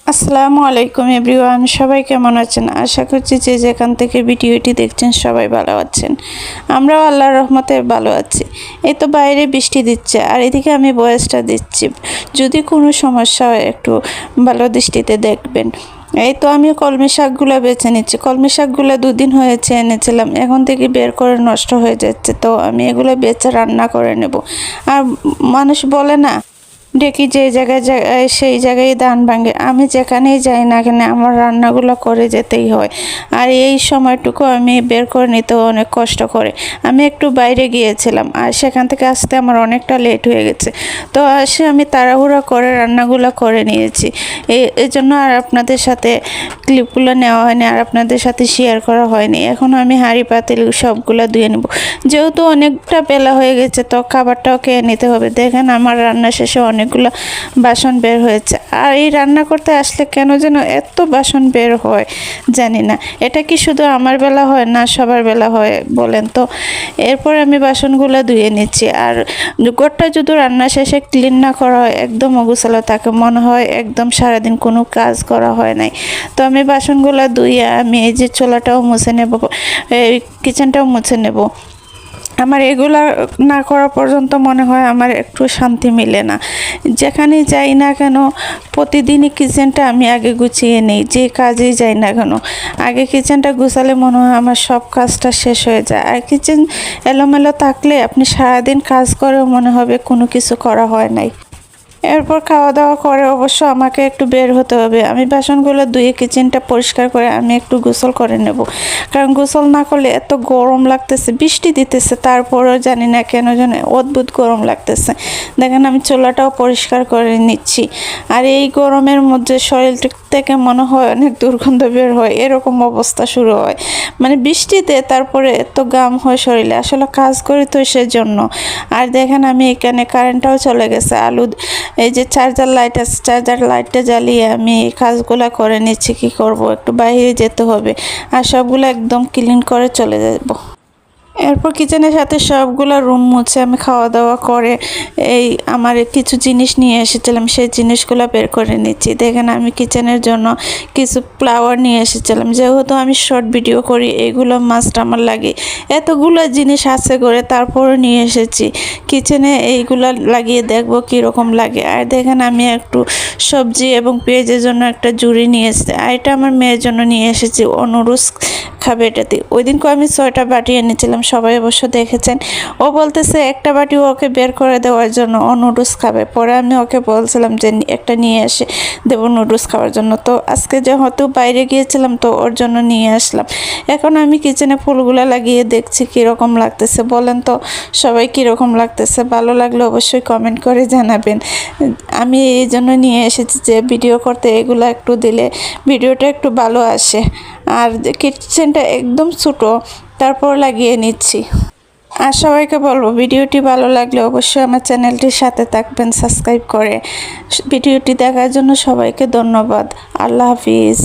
আসসালামু আলাইকুম এভরিওয়ান, সবাই কেমন আছেন? আশা করছি যে যেখান থেকে ভিডিওটি দেখছেন সবাই ভালো আছেন। আমরাও আল্লাহর রহমতে ভালো আছি। এই তো বাইরে বৃষ্টি দিচ্ছে আর এদিকে আমি ভয়েসটা দিচ্ছি। যদি কোনো সমস্যা হয় একটু ভালো দৃষ্টিতে দেখবেন। এই তো আমি কলমি শাকগুলো বেছে নিচ্ছি। কলমি শাকগুলো দুদিন হয়েছে এনেছিলাম, এখন থেকে বের করে নষ্ট হয়ে যাচ্ছে, তো আমি এগুলো বেছে রান্না করে নেব। আর মানুষ বলে না, ডেকি যে জায়গায় সেই জায়গায় ধান ভাঙে। আমি যেখানেই যাই না কেন আমার রান্নাগুলো করে যেতেই হয়, আর এই সময়টুকু আমি বের করে নিতেও অনেক কষ্ট করে। আমি একটু বাইরে গিয়েছিলাম আর সেখান থেকে আসতে আমার অনেকটা লেট হয়ে গেছে, তো আসে আমি তাড়াহুড়া করে রান্নাগুলো করে নিয়েছি। এই জন্য আর আপনাদের সাথে ক্লিপগুলো নেওয়া হয়নি আর আপনাদের সাথে শেয়ার করা হয়নি। এখন আমি হাঁড়ি পাতিল সবগুলো ধুয়ে নেব, যেহেতু অনেকটা বেলা হয়ে গেছে, তো খাবারটাও খেয়ে নিতে হবে। দেখেন আমার রান্না শেষে অনেকগুলো বাসন বের হয়েছে। আর এই রান্না করতে আসলে কেন যেন এত বাসন বের হয় জানি না। এটা কি শুধু আমার বেলা হয় না সবার বেলা হয় বলেন তো? এরপর আমি বাসনগুলো ধুয়ে নিচ্ছি। আর ঘরটা যদি রান্না শেষে ক্লিন না করা হয়, একদম অগোছালো থাকে, মনে হয় একদম সারাদিন কোনো কাজ করা হয় নাই। তো আমি বাসনগুলো ধুয়ে আমি এই যে চুলাটাও মুছে নেব, এই কিচেনটাও মুছে নেব। আমার এগুলা না করা পর্যন্ত মনে হয় আমার একটু শান্তি মিলে না। যেখানেই যাই না কেন প্রতিদিনই কিচেনটা আমি আগে গুছিয়ে নিই, যে কাজেই যাই না কেন আগে কিচেনটা গুছালে মনে হয় আমার সব কাজটা শেষ হয়ে যায়। আর কিচেন এলোমেলো থাকলে আপনি সারাদিন কাজ করেও মনে হবে কোনো কিছু করা হয় নাই। এরপর খাওয়া দাওয়া করে অবশ্য আমাকে একটু বের হতে হবে। আমি বাসনগুলো ধুয়ে কিচেনটা পরিষ্কার করে আমি একটু গোসল করে নেব, কারণ গোসল না করলে এত গরম লাগতেছে, বৃষ্টি দিতেছে, তারপরেও জানি না কেন যেন অদ্ভুত গরম লাগতেছে। দেখেন আমি চুলাটাও পরিষ্কার করে নিচ্ছি। আর এই গরমের মধ্যে শরীর থেকে মনে হয় অনেক দুর্গন্ধ বের হয়, এরকম অবস্থা শুরু হয়। মানে বৃষ্টিতে তারপরে এত ঘাম হয় শরীরে, আসলে কাজ করি তো সেজন্য। আর দেখেন আমি এখানে কারেন্টটাও চলে গেছে। এই যে চার্জার লাইট আছে, চার্জার লাইটটা জ্বালিয়ে আমি কাজগুলো করে নিচ্ছি। কি করব, একটু বাইরে যেতে হবে আর সবগুলো একদম ক্লিন করে চলে যাব। এরপর কিচেনের সাথে সবগুলো রুম মুছে আমি খাওয়া দাওয়া করে এই আমার কিছু জিনিস নিয়ে এসেছিলাম, সেই জিনিসগুলো বের করে নিচ্ছি। দেখেন আমি কিচেনের জন্য কিছু ফ্লাওয়ার নিয়ে এসেছিলাম, যেহেতু আমি শর্ট ভিডিও করি এইগুলো মাস্ট আমার লাগে। এতগুলো জিনিস আছে করে তারপরে নিয়ে এসেছি কিচেনে, এইগুলো লাগিয়ে দেখবো কীরকম লাগে। আর দেখেন আমি একটু সবজি এবং পেঁয়াজের জন্য একটা ঝুড়ি নিয়ে এসেছি, আর এটা আমার মেয়ের জন্য নিয়ে এসেছি, ও নুডলস খাবে এটাতে। ওই দিনকে আমি 6টা বাটি এনেছিলাম, সবাই অবশ্য দেখেছেন। ও বলতেছে একটা বাটি ওকে বের করে দেওয়ার জন্য, ও নুডলস খাবে। পরে আমি ওকে বলছিলাম যে একটা নিয়ে এসে দেবো নুডলস খাওয়ার জন্য। তো আজকে যেহেতু বাইরে গিয়েছিলাম তো ওর জন্য নিয়ে আসলাম। এখন আমি কিচেনে ফুলগুলো লাগিয়ে দেখছি কীরকম লাগতেছে। বলেন তো সবাই কীরকম লাগতেছে? ভালো লাগলে অবশ্যই কমেন্ট করে জানাবেন। আমি এই জন্য নিয়ে এসেছি যে ভিডিও করতে এগুলো একটু দিলে ভিডিওটা একটু ভালো আসে। আর কিচেনটা একদম ছোটো, তারপর লাগিয়ে নিচ্ছি। আর সবাইকে বলবো ভিডিওটি ভালো লাগলে অবশ্যই আমার চ্যানেলটির সাথে থাকবেন সাবস্ক্রাইব করে। ভিডিওটি দেখার জন্য সবাইকে ধন্যবাদ। আল্লাহ হাফিজ।